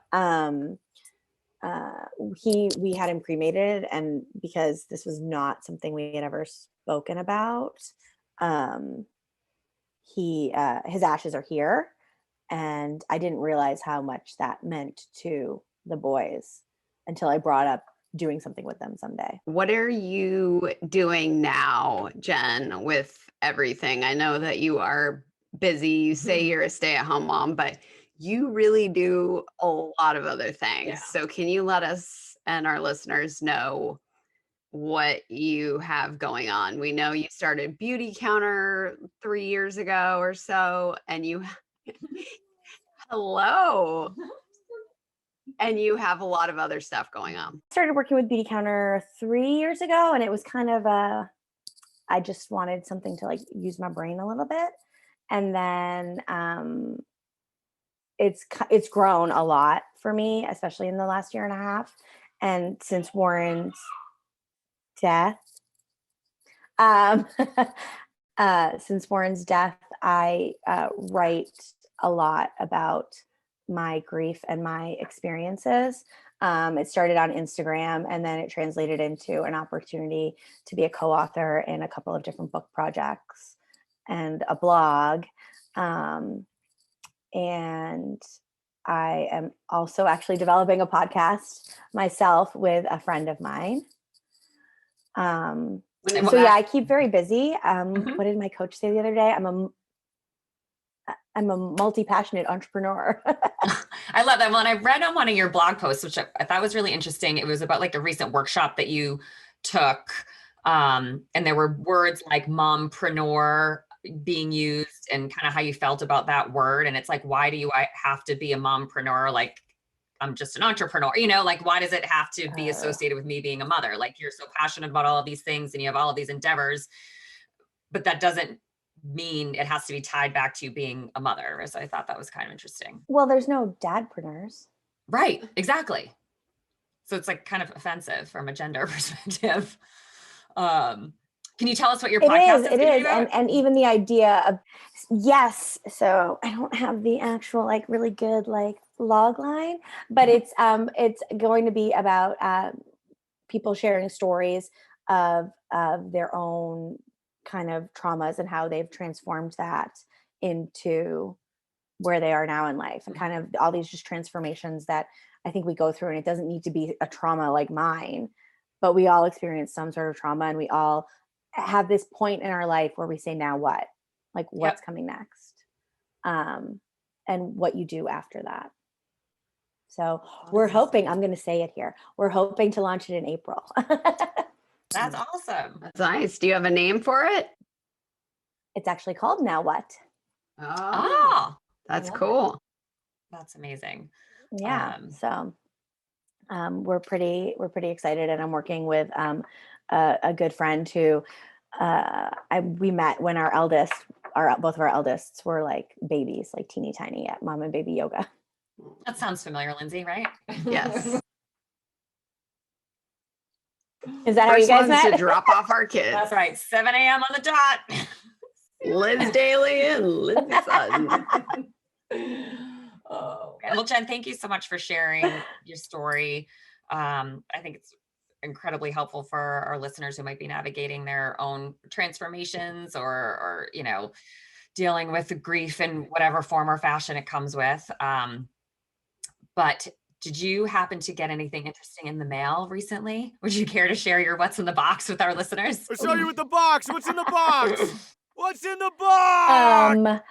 We had him cremated, and because this was not something we had ever spoken about, his ashes are here, and I didn't realize how much that meant to the boys until I brought up doing something with them someday. What are you doing now, Jen, with everything? I know that you are busy. You say you're a stay-at-home mom, but you really do a lot of other things. Yeah. So can you let us and our listeners know what you have going on? We know you started Beauty Counter 3 years ago or so, and you hello. And you have a lot of other stuff going on. Started working with Beauty Counter 3 years ago, and it was kind of I just wanted something to like use my brain a little bit, and then it's grown a lot for me, especially in the last year and a half, and since Warren's death. Since Warren's death, I write a lot about my grief and my experiences. It started on Instagram, and then it translated into an opportunity to be a co-author in a couple of different book projects and a blog. And I am also actually developing a podcast myself with a friend of mine. So yeah, I keep very busy. What did my coach say the other day? I'm a multi-passionate entrepreneur. I love that. Well, and I read on one of your blog posts, which I thought was really interesting. It was about like a recent workshop that you took. And there were words like mompreneur being used, and kind of how you felt about that word. And it's like, why do I have to be a mompreneur? Like, I'm just an entrepreneur, like, why does it have to be associated with me being a mother? Like, you're so passionate about all of these things and you have all of these endeavors, but that doesn't mean it has to be tied back to you being a mother. So I thought that was kind of interesting. Well, there's no dadpreneurs. Right. Exactly. So it's like kind of offensive from a gender perspective. Can you tell us what your podcast is? It is. And even the idea of, yes. So I don't have the actual like really good like log line, but it's going to be about people sharing stories of their own kind of traumas and how they've transformed that into where they are now in life, and kind of all these just transformations that I think we go through. And it doesn't need to be a trauma like mine, but we all experience some sort of trauma, and we all have this point in our life where we say, now what? Like, what's coming next? And what you do after that. So we're hoping, I'm going to say it here, we're hoping to launch it in April. That's awesome. That's nice. Do you have a name for it? It's actually called Now What? Oh, that's cool. That's amazing. Yeah. So we're pretty excited, and I'm working with a good friend who we met when both of our eldest were like babies, like teeny tiny, at Mom and Baby Yoga. That sounds familiar, Lindsey, right? Yes. Is that how you guys met? To drop off our kids. That's right. 7 a.m. on the dot. Liz Daly and Lindsey Sutton. Oh, well, Jen, thank you so much for sharing your story. I think it's incredibly helpful for our listeners who might be navigating their own transformations or dealing with grief in whatever form or fashion it comes with. But did you happen to get anything interesting in the mail recently? Would you care to share your what's in the box with our listeners? I'll show you with the box. What's in the box? What's in the box?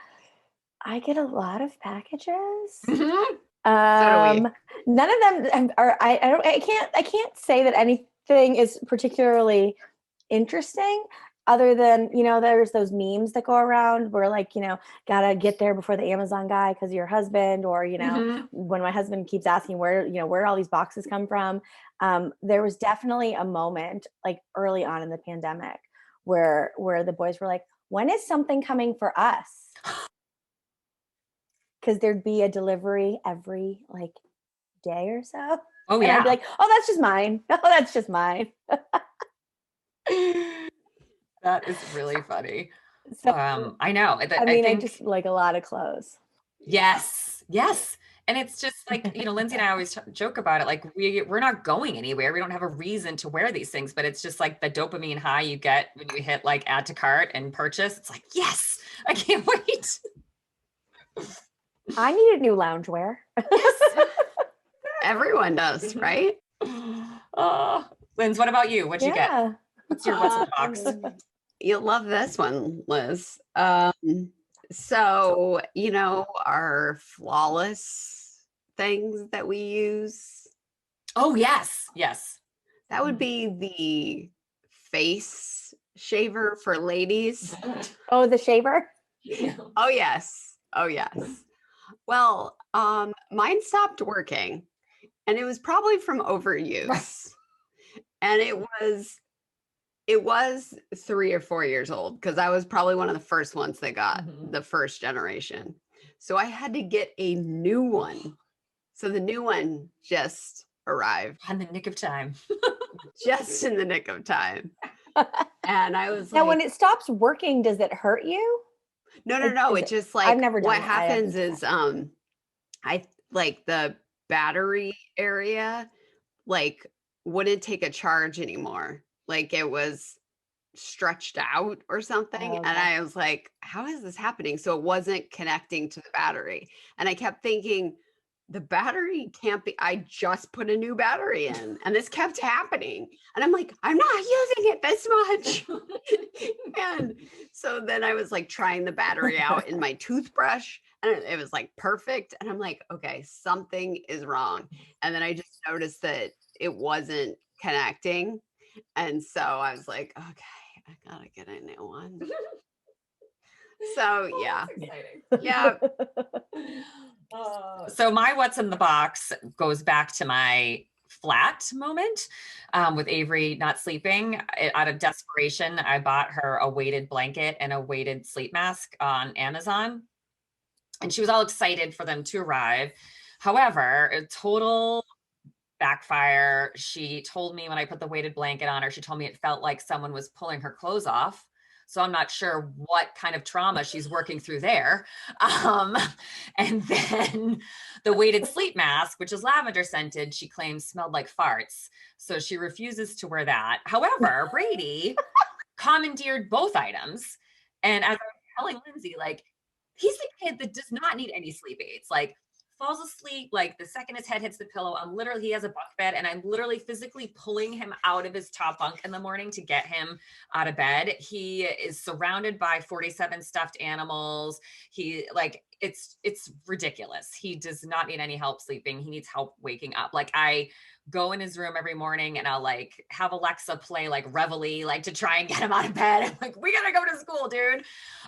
I get a lot of packages. Mm-hmm. So do we. None of them are. I can't say that anything is particularly interesting, other than there's those memes that go around where like gotta get there before the Amazon guy because of your husband, or when my husband keeps asking where all these boxes come from. There was definitely a moment like early on in the pandemic where the boys were like, when is something coming for us? Because there'd be a delivery every like day or so. Oh, and yeah. I'd be like, oh, that's just mine. Oh, that's just mine. That is really funny. So I know. I mean, I think just like a lot of clothes. yes, yes. And it's just like, Lindsay and I always joke about it. Like we're not going anywhere. We don't have a reason to wear these things, but it's just like the dopamine high you get when you hit like add to cart and purchase. It's like, yes, I can't wait. I needed new loungewear. Everyone does, right? Linz, what about you? What'd you get? What's your what's in the box? You'll love this one, Liz. So, our flawless things that we use, Oh, yes. Yes. that would be the face shaver for ladies. Oh, the shaver? Oh, yes. Oh, yes. Well, mine stopped working, and it was probably from overuse. And it was 3 or 4 years old, because I was probably one of the first ones that got the first generation. So I had to get a new one. So the new one just arrived. In the nick of time. Just in the nick of time. And I was Now, like, when it stops working, does it hurt you? no. Is It's it- just like, I've never done what it. I haven't happens done is, I like the battery area, like wouldn't take a charge anymore. Like it was stretched out or something. Oh, And okay. I was like, how is this happening? So it wasn't connecting to the battery. And I kept thinking, the battery can't be, I just put a new battery in, and this kept happening. And I'm like, I'm not using it this much. And so then I was like trying the battery out in my toothbrush, and it was like perfect. And I'm like, okay, something is wrong. And then I just noticed that it wasn't connecting. And so I was like, okay, I gotta get a new one. So yeah. Yeah. So my what's in the box goes back to my flat moment with Avery not sleeping. Out of desperation, I bought her a weighted blanket and a weighted sleep mask on Amazon. And she was all excited for them to arrive. However, a total backfire. She told me when I put the weighted blanket on her, she told me it felt like someone was pulling her clothes off. So I'm not sure what kind of trauma she's working through there. And then the weighted sleep mask, which is lavender scented, she claims smelled like farts. So she refuses to wear that. However, Brady commandeered both items. And as I was telling Lindsay, like, he's the kid that does not need any sleep aids. Like, falls asleep, like the second his head hits the pillow, he has a bunk bed, and I'm literally physically pulling him out of his top bunk in the morning to get him out of bed. He is surrounded by 47 stuffed animals. He like, it's ridiculous. He does not need any help sleeping. He needs help waking up. Like, I go in his room every morning and I'll like have Alexa play like Reveille, like to try and get him out of bed. I'm like, we gotta go to school, dude.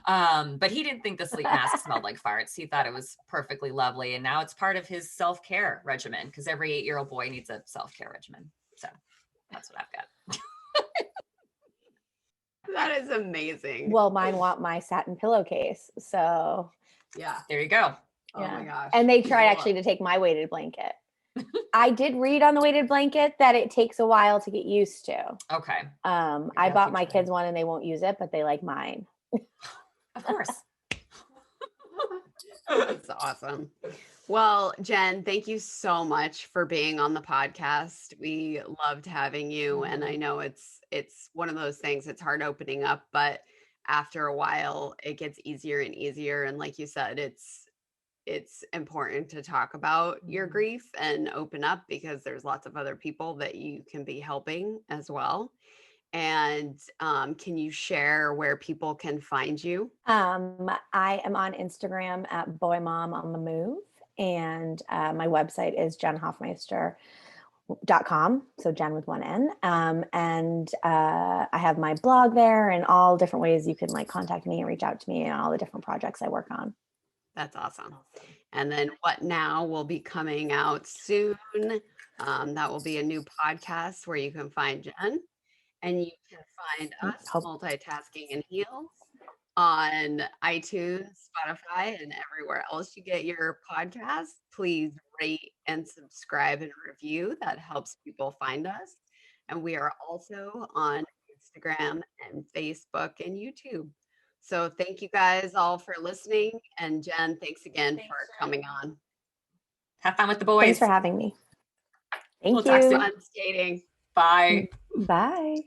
But he didn't think the sleep mask smelled like farts. He thought it was perfectly lovely. And now it's part of his self-care regimen, because every 8-year-old boy needs a self-care regimen. So that's what I've got. That is amazing. Well, mine want my satin pillowcase. So yeah. There you go. Oh my gosh. And they tried actually to take my weighted blanket. I did read on the weighted blanket that it takes a while to get used to. Okay. I bought my kids one and they won't use it, but they like mine. Of course. That's awesome. Well, Jen, thank you so much for being on the podcast. We loved having you. And I know it's one of those things, it's hard opening up, but after a while it gets easier and easier. And like you said, it's important to talk about your grief and open up, because there's lots of other people that you can be helping as well. And can you share where people can find you? I am on Instagram at boymom_on_the_move, and my website is jenhoffmeister.com, so Jen with one N. And I have my blog there, and all different ways you can like contact me and reach out to me, and all the different projects I work on. That's awesome. And then What Now will be coming out soon. That will be a new podcast where you can find Jen, and you can find us, Multitasking and Heels, on iTunes, Spotify, and everywhere else you get your podcast. Please rate and subscribe and review. That helps people find us. And we are also on Instagram and Facebook and YouTube. So thank you guys all for listening. And Jen, thanks again for coming on. Have fun with the boys. Thanks for having me. Thank We'll talk you. soon. Fun skating. Bye. Bye.